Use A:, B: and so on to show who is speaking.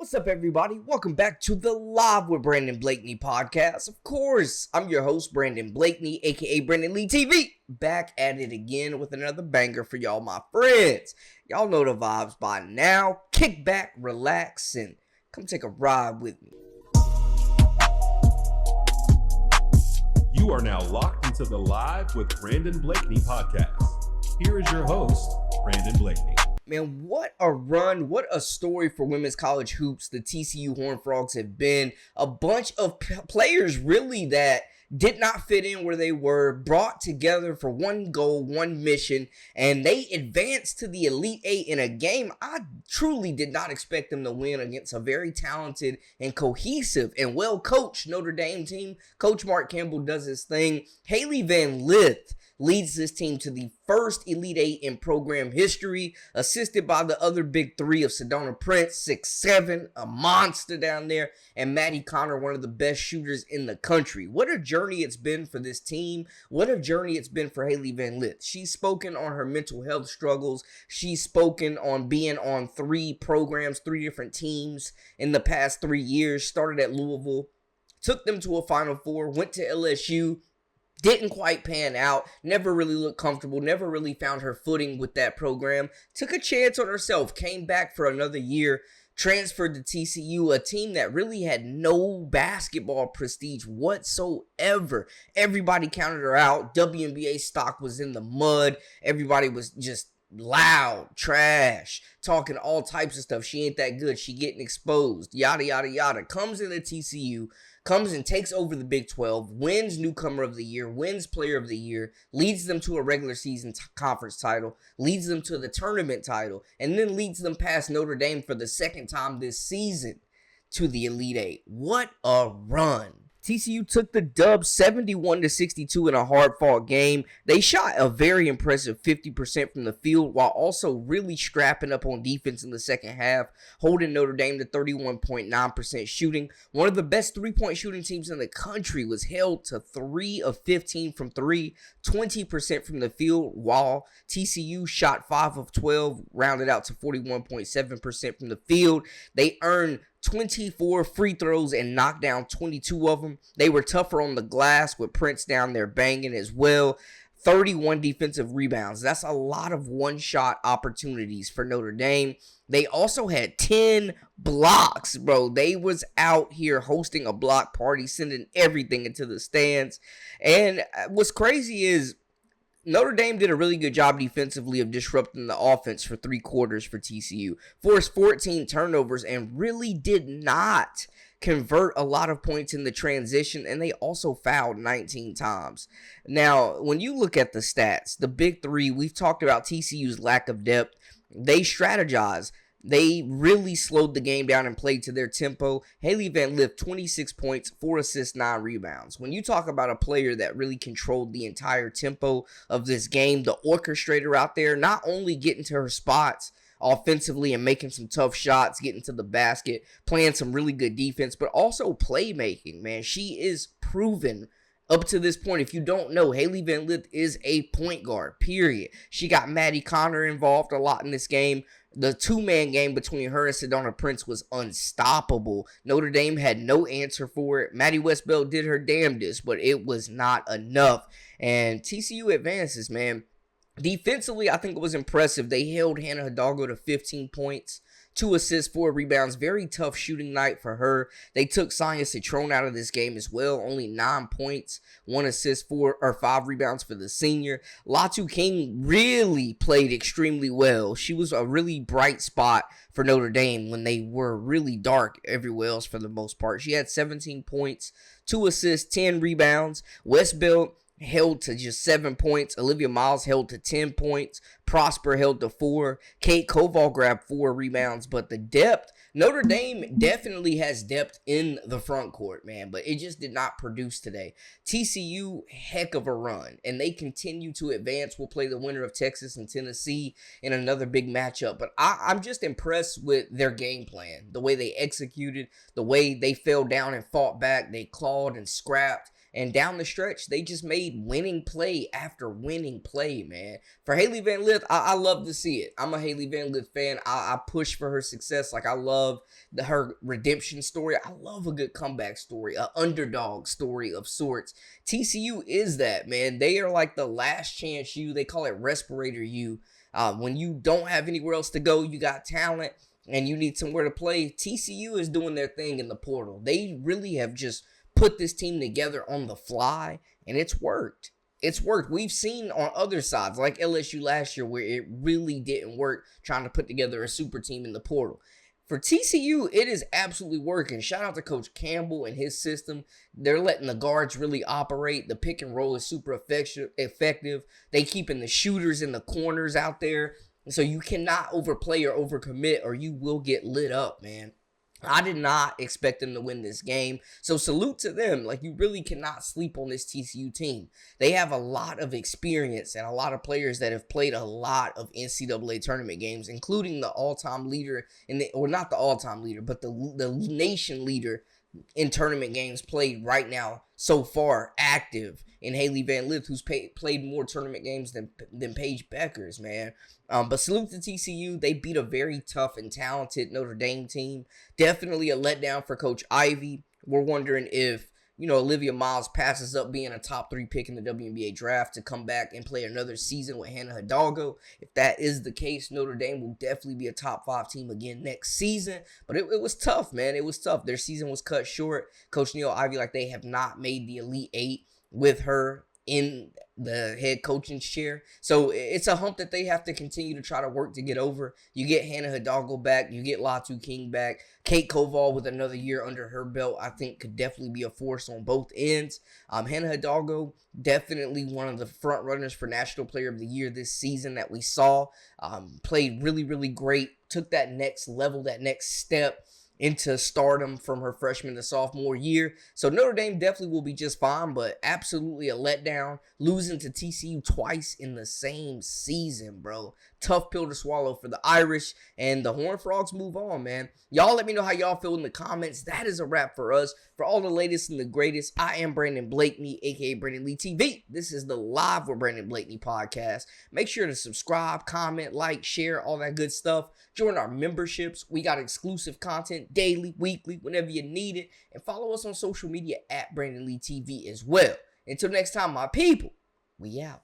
A: What's up, everybody? Welcome back to the Live with Brandon Blakeney podcast. Of course, I'm your host, Brandon Blakeney, aka Brandon Lee TV. Back at it again with another banger for y'all, my friends. Y'all know the vibes by now. Kick back, relax, and come take a ride with me.
B: You are now locked into the Live with Brandon Blakeney podcast. Here is your host, Brandon Blakeney.
A: Man, what a run, what a story for women's college hoops the TCU Horned Frogs have been. A bunch of players really that did not fit in where they were, brought together for one goal, one mission, and they advanced to the Elite Eight in a game I truly did not expect them to win against a very talented and cohesive and well-coached Notre Dame team. Coach Mark Campbell does his thing. Hailey Van Lith leads this team to the first Elite Eight in program history, assisted by the other big three of Sedona Prince, 6'7", a monster down there, and Maddie Connor, one of the best shooters in the country. What a journey it's been for this team. What a journey it's been for Hailey Van Lith. She's spoken on her mental health struggles. She's spoken on being on three programs, three different teams in the past 3 years, started at Louisville, took them to a Final Four, went to LSU, didn't quite pan out, never really looked comfortable, never really found her footing with that program, took a chance on herself, came back for another year, transferred to TCU, a team that really had no basketball prestige whatsoever. Everybody counted her out. Wnba stock was in the mud. Everybody was just loud, trash, talking all types of stuff. She ain't that good. She getting exposed, yada, yada, yada. Comes into TCU, comes and takes over the Big 12, wins Newcomer of the Year, wins Player of the Year, leads them to a regular season conference title, leads them to the tournament title, and then leads them past Notre Dame for the second time this season to the Elite Eight. What a run. TCU took the dub 71-62 in a hard-fought game. They shot a very impressive 50% from the field while also really strapping up on defense in the second half, holding Notre Dame to 31.9% shooting. One of the best three-point shooting teams in the country was held to 3 of 15 from 3, 20% from the field, while TCU shot 5 of 12, rounded out to 41.7% from the field. They earned 24 free throws and knocked down 22 of them. They were tougher on the glass with Prince down there banging as well. 31 defensive rebounds. That's a lot of one-shot opportunities for Notre Dame. They also had 10 blocks, bro. They was out here hosting a block party, sending everything into the stands. And what's crazy is Notre Dame did a really good job defensively of disrupting the offense for 3 quarters for TCU. Forced 14 turnovers and really did not convert a lot of points in the transition, and they also fouled 19 times. Now, when you look at the stats, the big three, we've talked about TCU's lack of depth. They strategize. They really slowed the game down and played to their tempo. Hailey Van Lith, 26 points, 4 assists, 9 rebounds. When you talk about a player that really controlled the entire tempo of this game, the orchestrator out there, not only getting to her spots offensively and making some tough shots, getting to the basket, playing some really good defense, but also playmaking, man. She is proven up to this point. If you don't know, Hailey Van Lith is a point guard, period. She got Maddie Connor involved a lot in this game. The two-man game between her and Sedona Prince was unstoppable. Notre Dame had no answer for it. Maddie Westbeld did her damnedest, but it was not enough. And TCU advances, man. Defensively, I think it was impressive. They held Hannah Hidalgo to 15 points, 2 assists, 4 rebounds. Very tough shooting night for her. They took Sonia Citrone out of this game as well. Only 9 points, 1 assist, 5 rebounds for the senior. Latu King really played extremely well. She was a really bright spot for Notre Dame when they were really dark everywhere else for the most part. She had 17 points, 2 assists, 10 rebounds. Westbeld held to just 7 points. Olivia Miles held to 10 points. Prosper held to 4. Kate Koval grabbed 4 rebounds. But the depth, Notre Dame definitely has depth in the front court, man. But it just did not produce today. TCU, heck of a run. And they continue to advance. We'll play the winner of Texas and Tennessee in another big matchup. But I'm just impressed with their game plan. The way they executed. The way they fell down and fought back. They clawed and scrapped. And down the stretch, they just made winning play after winning play, man. For Hailey Van Lith, I love to see it. I'm a Hailey Van Lith fan. I push for her success. Like, I love her redemption story. I love a good comeback story, an underdog story of sorts. TCU is that, man. They are like the last chance you. They call it respirator you. When you don't have anywhere else to go, you got talent, and you need somewhere to play. TCU is doing their thing in the portal. They really have just put this team together on the fly, and it's worked. It's worked. We've seen on other sides, like LSU last year, where it really didn't work trying to put together a super team in the portal. For TCU, it is absolutely working. Shout out to Coach Campbell and his system. They're letting the guards really operate. The pick and roll is super effective. They keeping the shooters in the corners out there. So you cannot overplay or overcommit, or you will get lit up, man. I did not expect them to win this game. So salute to them. Like, you really cannot sleep on this TCU team. They have a lot of experience and a lot of players that have played a lot of NCAA tournament games, including the all-time leader or not the all-time leader, but the nation leader in tournament games played right now so far, active, in Hailey Van Lith, who's played more tournament games than Paige Beckers, man. But salute to TCU. They beat a very tough and talented Notre Dame team. Definitely a letdown for Coach Ivey. We're wondering if, Olivia Miles passes up being a top 3 pick in the WNBA draft to come back and play another season with Hannah Hidalgo. If that is the case, Notre Dame will definitely be a top 5 team again next season. But it was tough, man. It was tough. Their season was cut short. Coach Neil Ivey, they have not made the Elite 8 with her in the head coaching chair. So it's a hump that they have to continue to try to work to get over. You get Hannah Hidalgo back. You get Latu King back. Kate Koval with another year under her belt, I think could definitely be a force on both ends. Hannah Hidalgo, definitely one of the front runners for National Player of the Year this season that we saw. Played really, really great. Took that next level, that next step into stardom from her freshman to sophomore year. So Notre Dame definitely will be just fine, but absolutely a letdown. Losing to TCU twice in the same season, bro. Tough pill to swallow for the Irish, and the Horned Frogs move on, man. Y'all let me know how y'all feel in the comments. That is a wrap for us. For all the latest and the greatest, I am Brandon Blakeney, aka Brandon Lee TV. This is the Live with Brandon Blakeney podcast. Make sure to subscribe, comment, like, share, all that good stuff. Join our memberships. We got exclusive content daily, weekly, whenever you need it. And follow us on social media at Brandon Lee TV as well. Until next time, my people, we out.